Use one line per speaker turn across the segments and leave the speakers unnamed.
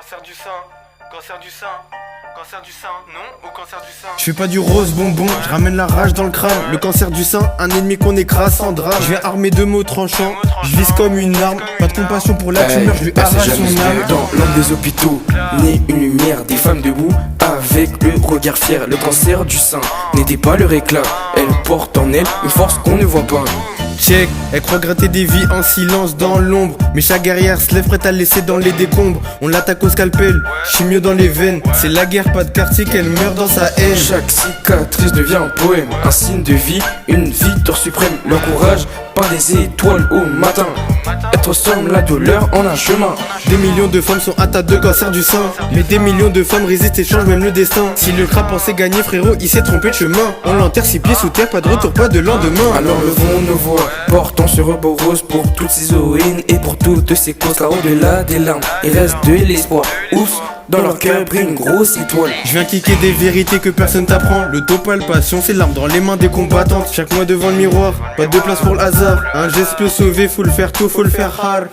Cancer du sein, cancer du sein, cancer du sein, non au cancer du sein.
Je fais pas du rose bonbon, je ramène la rage dans le crâne. Le cancer du sein, un ennemi qu'on écrase sans drame. Je viens armé de mots tranchants, je vise comme une arme. Pas de compassion pour la tumeur, je lui arrache son âme.
Dans l'ombre des hôpitaux, naît une lumière, des femmes debout avec le regard fier. Le cancer du sein n'était pas leur éclat, elle porte en elle une force qu'on ne voit pas.
Check, elle croit gratter des vies en silence dans l'ombre. Mais chaque guerrière se lève prête à laisser dans les décombres. On l'attaque au scalpel, chimio dans les veines. C'est la guerre, pas de quartier, qu'elle meurt dans sa haine.
Chaque cicatrice devient un poème, un signe de vie, une victoire suprême. Leur courage peint des étoiles au matin. Elle transforme la douleur en un chemin.
Des millions de femmes sont atteintes de cancer du sein. Mais des millions de femmes résistent et changent même le destin. Si le crabe pensait gagner, frérot, il s'est trompé de chemin. On l'enterre 6 pieds sous terre, pas de retour, pas de lendemain.
Alors levons nos voix, portons ce rebord rose pour toutes ces héroïnes et pour toutes ces causes. Car au-delà des larmes, il reste de l'espoir. Oups, dans leur cœur brille une grosse étoile.
Je viens kicker des vérités que personne t'apprend. Le palpation, c'est l'arme dans les mains des combattantes. Chaque mois devant le miroir, pas de place pour le hasard. Un geste peut sauver, faut le faire tôt, faut le faire hard.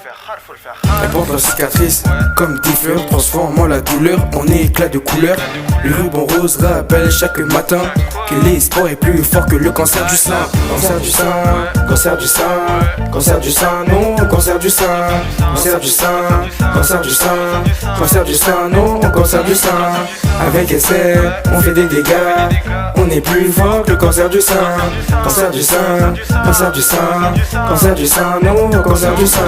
Elle porte leur cicatrice comme des fleurs, transformant la douleur en éclat de couleur. Le ruban rose rappelle chaque matin que l'espoir est plus fort que le cancer du sein. Cancer du sein, cancer du sein, cancer du sein, non, cancer du sein, cancer du sein, cancer du sein, cancer du sein, non, cancer du sein. Avec essai, on fait des dégâts, on est plus fort que le cancer du sein. Cancer du sein, cancer du sein, cancer du sein, non, cancer du sein.